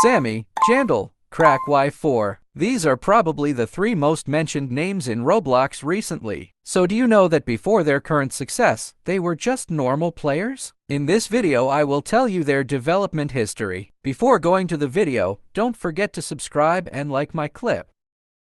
Sammy, Jandel, Cracky4. These are probably the three most mentioned names in Roblox recently. So do you know that before their current success, they were just normal players? In this video I will tell you their development history. Before going to the video, don't forget to subscribe and like my clip.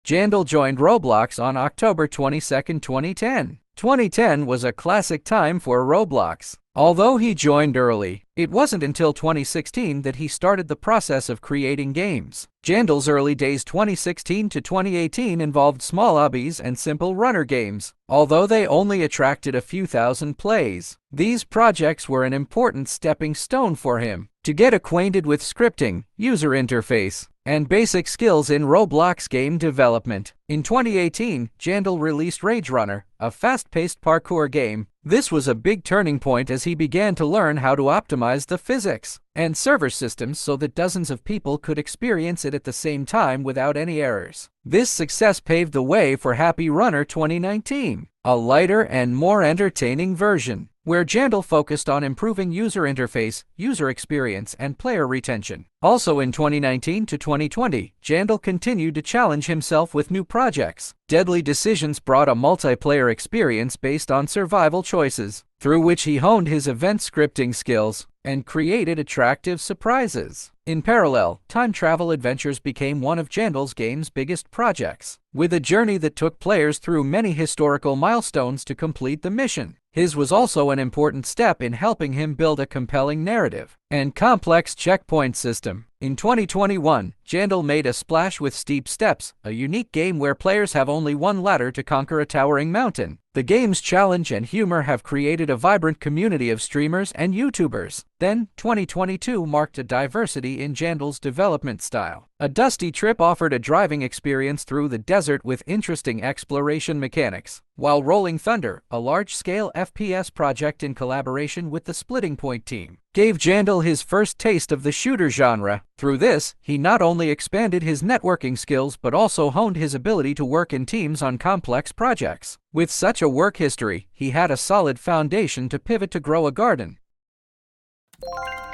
Jandel joined Roblox on October 22, 2010. 2010 was a classic time for Roblox. Although he joined early, it wasn't until 2016 that he started the process of creating games. Jandel's early days 2016 to 2018 involved small hobbies and simple runner games, although they only attracted a few thousand plays. These projects were an important stepping stone for him to get acquainted with scripting, user interface, and basic skills in Roblox game development. In 2018, Jandel released Rage Runner, a fast-paced parkour game. This was a big turning point as he began to learn how to optimize the physics and server systems so that dozens of people could experience it at the same time without any errors. This success paved the way for Happy Runner 2019, a lighter and more entertaining version, where Jandel focused on improving user interface, user experience, and player retention. Also in 2019 to 2020, Jandel continued to challenge himself with new projects. Deadly Decisions brought a multiplayer experience based on survival choices, through which he honed his event scripting skills and created attractive surprises. In parallel, Time Travel Adventures became one of Jandel's game's biggest projects, with a journey that took players through many historical milestones to complete the mission. His was also an important step in helping him build a compelling narrative and complex checkpoint system. In 2021, Jandel made a splash with Steep Steps, a unique game where players have only one ladder to conquer a towering mountain. The game's challenge and humor have created a vibrant community of streamers and YouTubers. Then, 2022 marked a diversity in Jandel's development style. A Dusty Trip offered a driving experience through the desert with interesting exploration mechanics, while Rolling Thunder, a large-scale FPS project in collaboration with the Splitting Point team, gave Jandel his first taste of the shooter genre. Through this, he not only expanded his networking skills but also honed his ability to work in teams on complex projects. With such a work history, he had a solid foundation to pivot to grow a garden.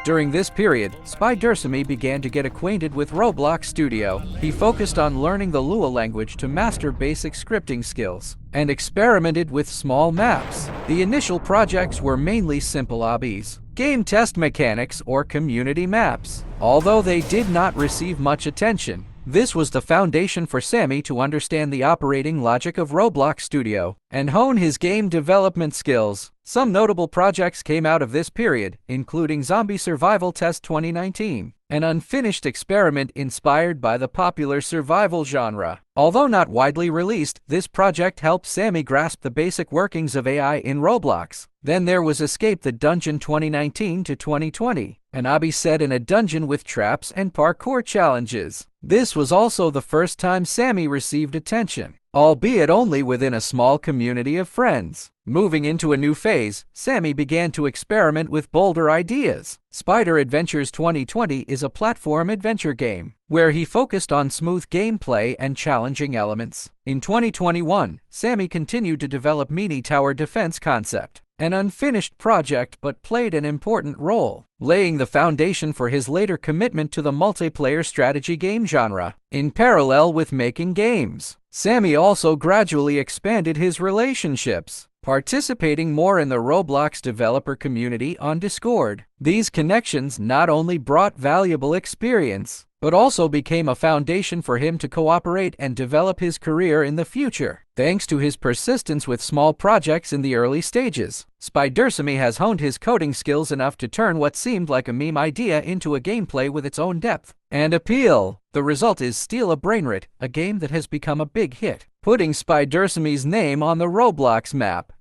During this period, Sammy began to get acquainted with Roblox Studio. He focused on learning the Lua language to master basic scripting skills and experimented with small maps. The initial projects were mainly simple hobbies, game test mechanics, or community maps. Although they did not receive much attention, this was the foundation for Sammy to understand the operating logic of Roblox Studio and hone his game development skills. Some notable projects came out of this period, including Zombie Survival Test 2019, an unfinished experiment inspired by the popular survival genre. Although not widely released, this project helped Sammy grasp the basic workings of AI in Roblox. Then there was Escape the Dungeon 2019 to 2020, an hobby set in a dungeon with traps and parkour challenges. This was also the first time Sammy received attention, albeit only within a small community of friends. Moving into a new phase, Sammy began to experiment with bolder ideas. Spider Adventures 2020 is a platform adventure game, where he focused on smooth gameplay and challenging elements. In 2021, Sammy continued to develop Mini Tower Defense concept, an unfinished project but played an important role, laying the foundation for his later commitment to the multiplayer strategy game genre. In parallel with making games, Sammy also gradually expanded his relationships, participating more in the Roblox developer community on Discord. These connections not only brought valuable experience, but also became a foundation for him to cooperate and develop his career in the future. Thanks to his persistence with small projects in the early stages, Sammy has honed his coding skills enough to turn what seemed like a meme idea into a gameplay with its own depth and appeal. The result is Steal a Brainrot, a game that has become a big hit, putting Sammy's name on the Roblox map.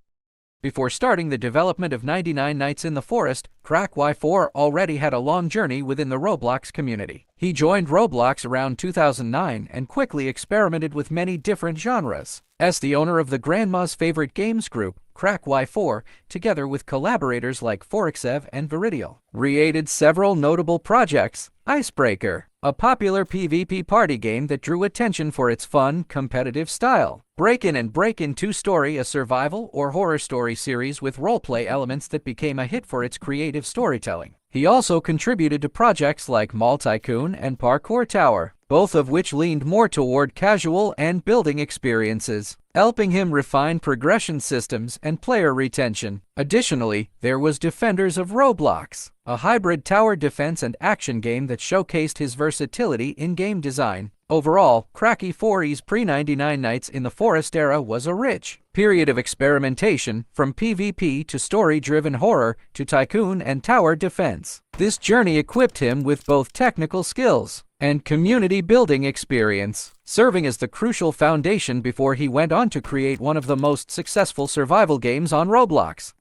Before starting the development of 99 Nights in the Forest, Cracky4 already had a long journey within the Roblox community. He joined Roblox around 2009 and quickly experimented with many different genres. As the owner of the Grandma's Favorite Games group, Cracky4, together with collaborators like Forexev and Viridial, created several notable projects. Icebreaker, a popular PvP party game that drew attention for its fun, competitive style. Break-In and Break-In 2 Story, a survival or horror story series with roleplay elements that became a hit for its creative storytelling. He also contributed to projects like Mall Tycoon and Parkour Tower, both of which leaned more toward casual and building experiences, helping him refine progression systems and player retention. Additionally, there was Defenders of Roblox, a hybrid tower defense and action game that showcased his versatility in game design. Overall, Cracky4's pre-99 Nights in the Forest era was a rich period of experimentation, from PvP to story-driven horror to tycoon and tower defense. This journey equipped him with both technical skills and community-building experience, serving as the crucial foundation before he went on to create one of the most successful survival games on Roblox.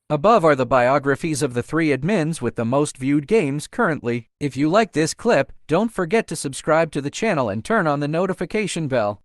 Above are the biographies of the 3 admins with the most viewed games currently. If you like this clip, don't forget to subscribe to the channel and turn on the notification bell.